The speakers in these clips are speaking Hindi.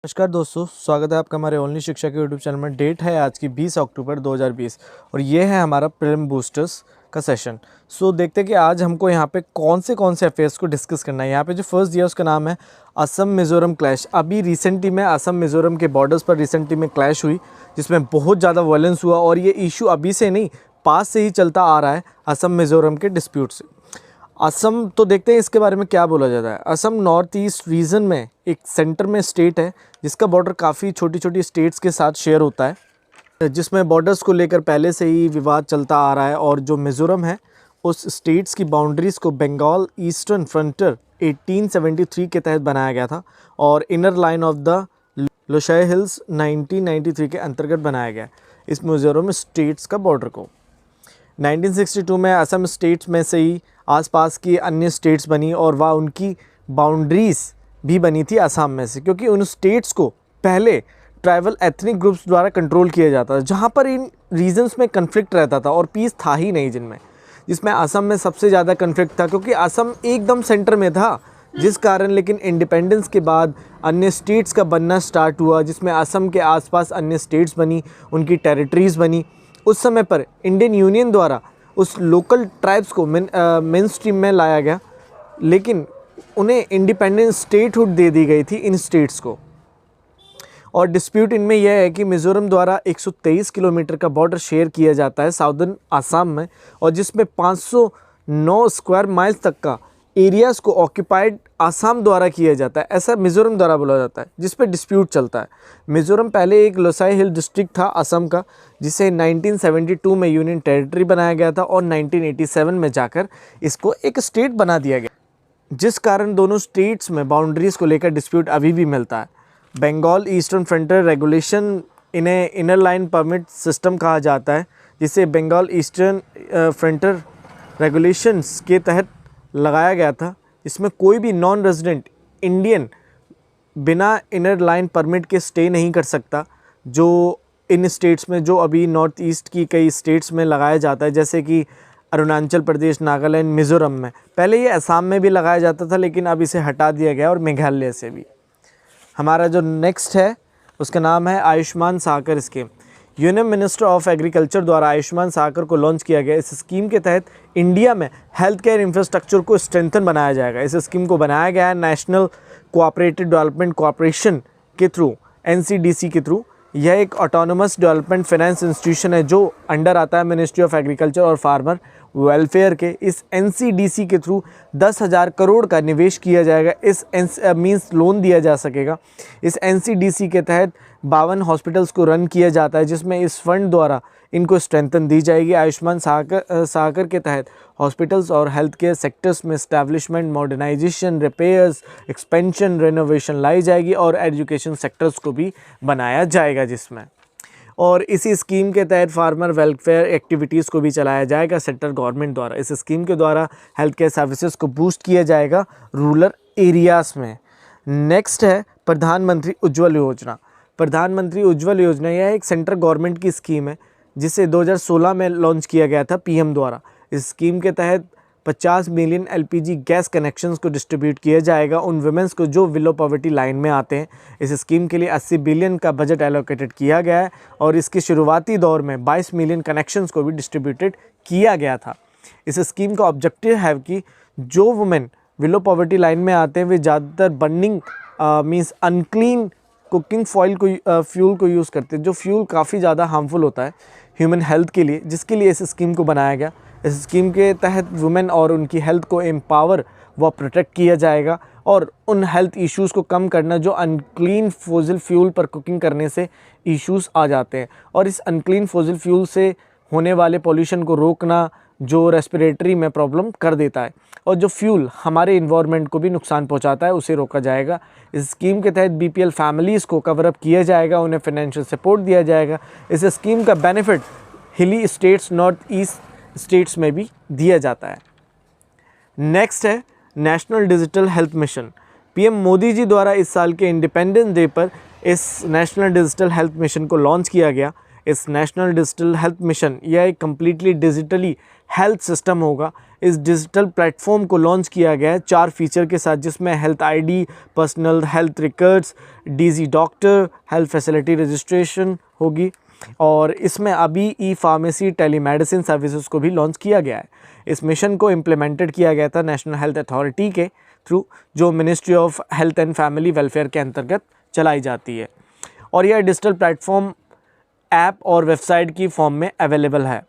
नमस्कार दोस्तों, स्वागत है आपका हमारे ओनली शिक्षा के यूट्यूब चैनल में। डेट है आज की 20 अक्टूबर 2020 और ये है हमारा प्रीलिम बूस्टर्स का सेशन। देखते हैं कि आज हमको यहाँ पे कौन से अफेयर्स को डिस्कस करना है। यहाँ पे जो फर्स्ट दिया उसका नाम है असम मिज़ोरम क्लैश। अभी रिसेंटली में असम मिज़ोरम के बॉर्डर्स पर रिसेंटली में क्लैश हुई जिसमें बहुत ज़्यादा वायलेंस हुआ और ये इशू अभी से नहीं, पास से ही चलता आ रहा है असम मिज़ोरम के डिस्प्यूट से। असम तो देखते हैं इसके बारे में क्या बोला जाता है। असम नॉर्थ ईस्ट रीजन में एक सेंटर में स्टेट है जिसका बॉर्डर काफ़ी छोटी छोटी स्टेट्स के साथ शेयर होता है, जिसमें बॉर्डर्स को लेकर पहले से ही विवाद चलता आ रहा है। और जो मिज़ोरम है उस स्टेट्स की बाउंड्रीज़ को बंगाल ईस्टर्न फ्रंटियर 1873 के तहत बनाया गया था और inner line of the Lushai hills 1993 के अंतर्गत बनाया गया इस मिज़ोरम स्टेट्स का बॉर्डर को। 1962 में असम स्टेट्स में से ही आसपास की अन्य स्टेट्स बनी और वह उनकी बाउंड्रीज़ भी बनी थी असम में से, क्योंकि उन स्टेट्स को पहले ट्राइबल एथनिक ग्रुप्स द्वारा कंट्रोल किया जाता था, जहाँ पर इन रीजन्स में कन्फ्लिक्ट रहता था और पीस था ही नहीं जिसमें असम में सबसे ज़्यादा कन्फ्लिक्ट था, क्योंकि असम एकदम सेंटर में था जिस कारण। लेकिन इंडिपेंडेंस के बाद अन्य स्टेट्स का बनना स्टार्ट हुआ जिसमें असम के आसपास अन्य स्टेट्स बनी, उनकी टेरिटरीज़ बनी। उस समय पर इंडियन यूनियन द्वारा उस लोकल ट्राइब्स को मेन स्ट्रीम में लाया गया, लेकिन उन्हें इंडिपेंडेंट स्टेटहुड दे दी गई थी इन स्टेट्स को। और डिस्प्यूट इनमें यह है कि मिज़ोरम द्वारा 123 किलोमीटर का बॉर्डर शेयर किया जाता है साउदर्न आसाम में, और जिसमें 509 स्क्वायर माइल्स तक का एरियाज़ को ऑक्यूपाइड आसाम द्वारा किया जाता है, ऐसा मिज़ोरम द्वारा बोला जाता है, जिस पे डिस्प्यूट चलता है। मिज़ोरम पहले एक लोसाई हिल डिस्ट्रिक्ट था असम का, जिसे 1972 में यूनियन टेरिटरी बनाया गया था और 1987 में जाकर इसको एक स्टेट बना दिया गया, जिस कारण दोनों स्टेट्स में बाउंड्रीज़ को लेकर डिस्प्यूट अभी भी मिलता है। बंगाल ईस्टर्न फ्रंटियर रेगुलेशन, इन्हें इनर लाइन परमिट सिस्टम कहा जाता है, जिसे बंगाल ईस्टर्न फ्रंटियर रेगुलेशंस के तहत लगाया गया था। इसमें कोई भी नॉन रेजिडेंट इंडियन बिना इनर लाइन परमिट के स्टे नहीं कर सकता, जो इन स्टेट्स में, जो अभी नॉर्थ ईस्ट की कई स्टेट्स में लगाया जाता है, जैसे कि अरुणाचल प्रदेश, नागालैंड, मिज़ोरम में। पहले ये असम में भी लगाया जाता था, लेकिन अब इसे हटा दिया गया और मेघालय से भी। हमारा जो नेक्स्ट है उसका नाम है Ayushman Sagar scheme. Union minister of agriculture द्वारा आयुष्मान सागर को लॉन्च किया गया। इस स्कीम के तहत इंडिया में हेल्थ केयर इंफ्रास्ट्रक्चर को स्ट्रेंथन बनाया जाएगा। इस स्कीम को बनाया गया है नेशनल कोऑपरेटिव डेवलपमेंट कॉर्पोरेशन के थ्रू, NCDC के थ्रू। यह एक ऑटोनोमस डेवलपमेंट फाइनेंस इंस्टीट्यूशन है जो अंडर आता है मिनिस्ट्री ऑफ एग्रीकल्चर और फार्मर वेलफेयर के। इस NCDC के थ्रू 10,000 करोड़ का निवेश किया जाएगा। इस मीन्स लोन दिया जा सकेगा। इस NCDC के तहत 52 हॉस्पिटल्स को रन किया जाता है, जिसमें इस फंड द्वारा इनको स्ट्रेंथन दी जाएगी। आयुष्मान सागर के तहत हॉस्पिटल्स और हेल्थ केयर सेक्टर्स में establishment, modernisation, repairs, expansion, renovation लाई जाएगी और एजुकेशन सेक्टर्स को भी बनाया जाएगा जिसमें। और इसी स्कीम के तहत फार्मर वेलफेयर एक्टिविटीज़ को भी चलाया जाएगा सेंट्रल गवर्नमेंट द्वारा। इस स्कीम के द्वारा हेल्थ केयर सर्विसेज को बूस्ट किया जाएगा रूरल एरियाज़ में। नेक्स्ट है प्रधानमंत्री उज्ज्वल योजना। प्रधानमंत्री उज्ज्वल योजना यह एक सेंट्रल गवर्नमेंट की स्कीम है जिसे 2016 में लॉन्च किया गया था PM द्वारा। इस स्कीम के तहत 50 मिलियन LPG गैस कनेक्शंस को डिस्ट्रीब्यूट किया जाएगा उन वुमेंस को जो बिलो पॉवर्टी लाइन में आते हैं। इस स्कीम के लिए 80 बिलियन का बजट एलोकेटेड किया गया है और इसके शुरुआती दौर में 22 मिलियन कनेक्शंस को भी डिस्ट्रीब्यूटेड किया गया था। इस स्कीम का ऑब्जेक्टिव है कि जो वुमेन बिलो पॉवर्टी लाइन में आते हैं वे ज़्यादातर burning means unclean cooking fuel को यूज़ करते हैं, जो फ्यूल काफ़ी ज़्यादा हार्मफुल होता है ह्यूमन हेल्थ के लिए, जिसके लिए इस स्कीम को बनाया गया। इस स्कीम के तहत वुमेन और उनकी हेल्थ को एम्पावर व प्रोटेक्ट किया जाएगा और उन हेल्थ इश्यूज़ को कम करना जो अनक्लीन फोसिल फ्यूल पर कुकिंग करने से इश्यूज़ आ जाते हैं, और इस अनक्लीन फोसिल फ्यूल से होने वाले पॉल्यूशन को रोकना जो रेस्पिरेटरी में प्रॉब्लम कर देता है और जो फ्यूल हमारे इन्वायरमेंट को भी नुकसान पहुंचाता है उसे रोका जाएगा। इस स्कीम के तहत BPL फैमिलीज़ को कवर अप किया जाएगा, उन्हें फाइनेंशियल सपोर्ट दिया जाएगा। इस स्कीम का बेनिफिट हिली स्टेट्स, नॉर्थ ईस्ट स्टेट्स में भी दिया जाता है। नेक्स्ट है national digital health mission. PM Modi ji द्वारा इस साल के इंडिपेंडेंस डे पर इस नेशनल डिजिटल हेल्थ मिशन को लॉन्च किया गया। इस नेशनल डिजिटल हेल्थ मिशन यह एक कम्प्लीटली डिजिटली हेल्थ सिस्टम होगा। इस डिजिटल प्लेटफॉर्म को लॉन्च किया गया है 4 फीचर के साथ, जिसमें health ID, personal health records, DG doctor, health facility registration होगी। और इसमें अभी ई फार्मेसी, टेलीमेडिसिन सर्विसेज को भी लॉन्च किया गया है। इस मिशन को इम्प्लीमेंटेड किया गया था नेशनल हेल्थ अथॉरिटी के थ्रू, जो ministry of health and family welfare के अंतर्गत चलाई जाती है। और यह डिजिटल प्लेटफॉर्म ऐप और वेबसाइट की फॉर्म में अवेलेबल है।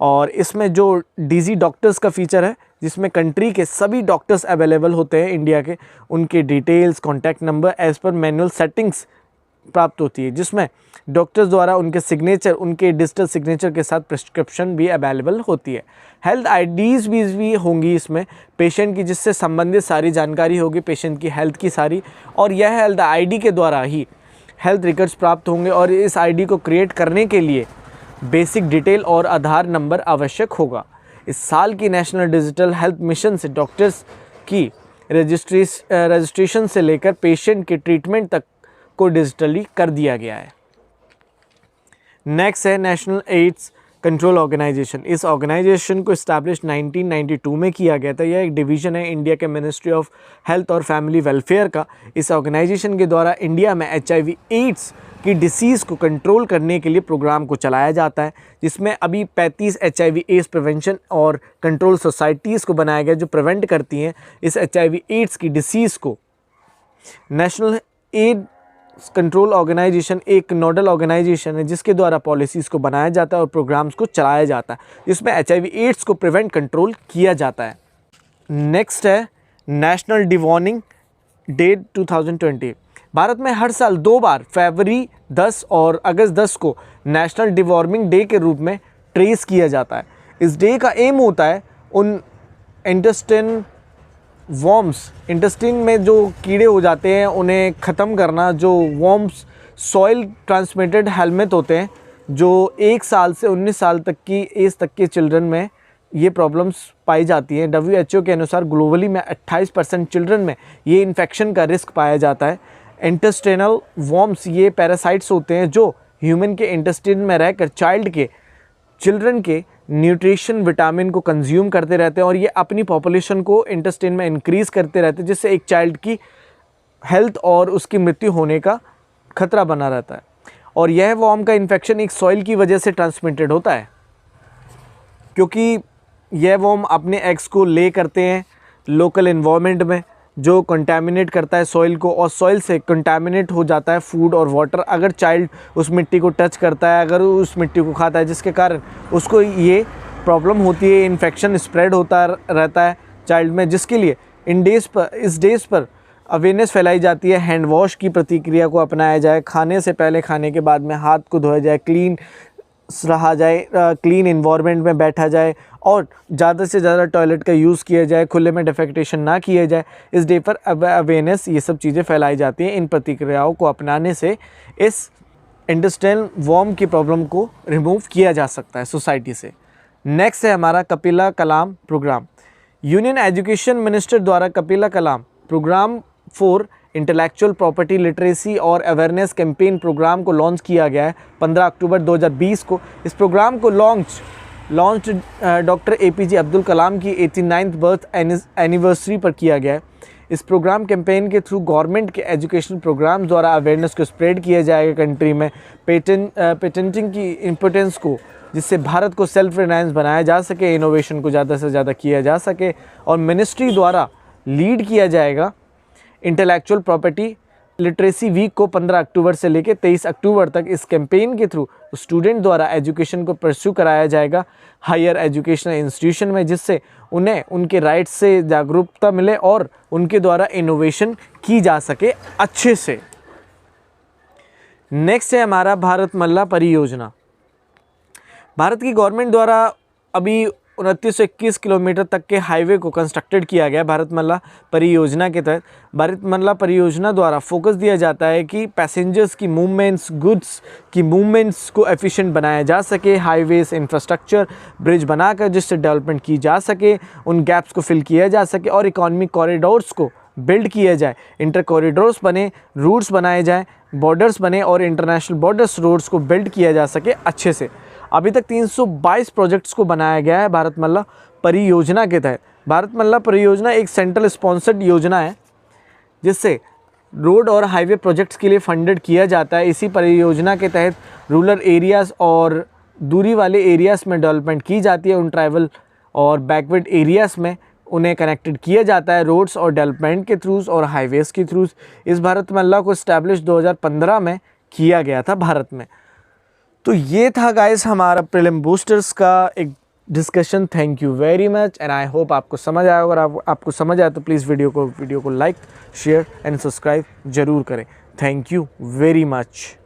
और इसमें जो डीजी डॉक्टर्स का फीचर है, जिसमें कंट्री के सभी डॉक्टर्स अवेलेबल होते हैं इंडिया के, उनके details, contact number as per manual settings प्राप्त होती है, जिसमें डॉक्टर्स द्वारा उनके सिग्नेचर, उनके डिजिटल सिग्नेचर के साथ प्रिस्क्रिप्शन भी अवेलेबल होती है। हेल्थ आईडीज़ भी होंगी इसमें पेशेंट की, जिससे संबंधित सारी जानकारी होगी पेशेंट की हेल्थ की सारी, और यह हेल्थ आईडी के द्वारा ही हेल्थ रिकॉर्ड्स प्राप्त होंगे। और इस आईडी को क्रिएट करने के लिए बेसिक डिटेल और आधार नंबर आवश्यक होगा। इस साल की नेशनल डिजिटल हेल्थ मिशन से डॉक्टर्स की रजिस्ट्रेशन से लेकर पेशेंट के ट्रीटमेंट तक को डिजिटली कर दिया गया है। नेक्स्ट है नेशनल एड्स कंट्रोल ऑर्गेनाइजेशन। इस ऑर्गेनाइजेशन को इस्टेब्लिश 1992 में किया गया था। यह एक डिवीज़न है इंडिया के मिनिस्ट्री ऑफ हेल्थ और फैमिली वेलफेयर का। इस ऑर्गेनाइजेशन के द्वारा इंडिया में HIV एड्स की डिसीज़ को कंट्रोल करने के लिए प्रोग्राम को चलाया जाता है, जिसमें अभी 35 HIV एड्स प्रिवेंशन और कंट्रोल सोसाइटीज़ को बनाया गया, जो प्रिवेंट करती हैं इस HIV एड्स की डिसीज़ को। नेशनल एड कंट्रोल ऑर्गेनाइजेशन एक नोडल ऑर्गेनाइजेशन है, जिसके द्वारा पॉलिसीज़ को बनाया जाता है और प्रोग्राम्स को चलाया जाता है, जिसमें HIV एड्स को प्रिवेंट कंट्रोल किया जाता है। नेक्स्ट है नेशनल डिवॉर्मिंग डे 2020। भारत में हर साल 2 बार फरवरी 10 और अगस्त 10 को नेशनल डिवॉर्मिंग डे के रूप में ट्रेस किया जाता है। इस डे का एम होता है उन इंटेस्टाइन वॉर्म्स, इंटेस्टाइन में जो कीड़े हो जाते हैं उन्हें ख़त्म करना। जो वॉर्म्स सॉइल ट्रांसमिटेड हेलमेट होते हैं, जो 1 साल से 19 साल तक की एज तक के चिल्ड्रन में ये प्रॉब्लम्स पाई जाती हैं। WHO के अनुसार ग्लोबली में 28% चिल्ड्रन में ये इन्फेक्शन का रिस्क पाया जाता है। इंटेस्टाइनल वॉर्म्स ये पैरासाइट्स होते हैं जो ह्यूमन के इंटेस्टाइन में रहकर चिल्ड्रन के न्यूट्रिशन विटामिन को कंज्यूम करते रहते हैं, और ये अपनी पॉपुलेशन को इंटेस्टाइन में इंक्रीज़ करते रहते हैं, जिससे एक चाइल्ड की हेल्थ और उसकी मृत्यु होने का खतरा बना रहता है। और यह वॉर्म का इन्फेक्शन एक सॉइल की वजह से ट्रांसमिटेड होता है, क्योंकि यह वॉर्म अपने एग्स को ले करते हैं लोकल इन्वायरमेंट में, जो कंटामिनेट करता है सॉइल को, और सॉइल से कंटामिनेट हो जाता है फूड और वाटर। अगर चाइल्ड उस मिट्टी को टच करता है, अगर उस मिट्टी को खाता है, जिसके कारण उसको ये प्रॉब्लम होती है, इन्फेक्शन स्प्रेड होता रहता है चाइल्ड में, जिसके लिए इस डेज़ पर अवेयरनेस फैलाई जाती है। हैंड वॉश की प्रतिक्रिया को अपनाया जाए, खाने से पहले, खाने के बाद में हाथ को धोया जाए, क्लीन रहा जाए, क्लीन इन्वायरमेंट में बैठा जाए, और ज़्यादा से ज़्यादा टॉयलेट का यूज़ किया जाए, खुले में डिफेकेशन ना किया जाए। इस डे पर अवेयरनेस ये सब चीज़ें फैलाई जाती हैं। इन प्रतिक्रियाओं को अपनाने से इस इंटेस्टाइनल वॉर्म की प्रॉब्लम को रिमूव किया जा सकता है सोसाइटी से। नेक्स्ट है हमारा Kapila Kalam programme. Union education minister द्वारा Kapila Kalam programme for intellectual property literacy और अवेयरनेस कैंपेन प्रोग्राम को लॉन्च किया गया है 15 अक्टूबर 2020 को। इस प्रोग्राम को launch doctor APJ Abdul Kalam की 89th बर्थ एनिवर्सरी पर किया गया है। इस प्रोग्राम कैंपेन के थ्रू गवर्नमेंट के एजुकेशन प्रोग्राम द्वारा अवेयरनेस को स्प्रेड किया जाएगा कंट्री में, पेटेंटिंग की इम्पोर्टेंस को, जिससे भारत को सेल्फ रिलायंस बनाया जा सके, इनोवेशन को ज़्यादा से ज़्यादा किया जा सके। और मिनिस्ट्री द्वारा लीड किया जाएगा इंटेलेक्चुअल प्रॉपर्टी लिटरेसी वीक को 15 अक्टूबर से लेकर 23 अक्टूबर तक। इस कैंपेन के थ्रू स्टूडेंट द्वारा एजुकेशन को परस्यू कराया जाएगा हायर एजुकेशनल इंस्टीट्यूशन में, जिससे उन्हें उनके राइट्स से जागरूकता मिले और उनके द्वारा इनोवेशन की जा सके अच्छे से। नेक्स्ट है हमारा भारतमाला परियोजना। भारत की गवर्नमेंट द्वारा अभी 2921 किलोमीटर तक के हाईवे को कंस्ट्रक्टेड किया गया भारतमाला परियोजना के तहत। भारतमाला परियोजना द्वारा फोकस दिया जाता है कि पैसेंजर्स की मूवमेंट्स, गुड्स की मूवमेंट्स को एफिशिएंट बनाया जा सके, हाईवेज इंफ्रास्ट्रक्चर ब्रिज बनाकर जिससे डेवलपमेंट की जा सके, उन गैप्स को फिल किया जा सके और इकोनॉमिक कॉरिडोर्स को बिल्ड किया जाए, इंटर कॉरिडोर्स बने, रूट्स बनाए जाएँ, बॉर्डर्स बने और इंटरनेशनल बॉर्डर्स रोड्स को बिल्ड किया जा सके अच्छे से। अभी तक 322 प्रोजेक्ट्स को बनाया गया है भारतमाला परियोजना के तहत। भारतमाला परियोजना एक सेंट्रल स्पॉन्सर्ड योजना है जिससे रोड और हाईवे प्रोजेक्ट्स के लिए फंडेड किया जाता है। इसी परियोजना के तहत रूरल एरियाज़ और दूरी वाले एरियाज़ में डेवलपमेंट की जाती है। उन ट्राइबल और बैकवर्ड एरियाज़ में उन्हें कनेक्टेड किया जाता है रोड्स और डेवलपमेंट के थ्रूज़ और हाईवेज़ के थ्रूज़। इस भारतमाला को इस्टेब्लिश 2015 में किया गया था भारत में। तो ये था गाइस हमारा प्रीलिम बूस्टर्स का एक discussion. Thank you very much and I hope आपको समझ आया। अगर आपको समझ आया तो प्लीज़ वीडियो को लाइक, शेयर एंड सब्सक्राइब ज़रूर करें। Thank you very much.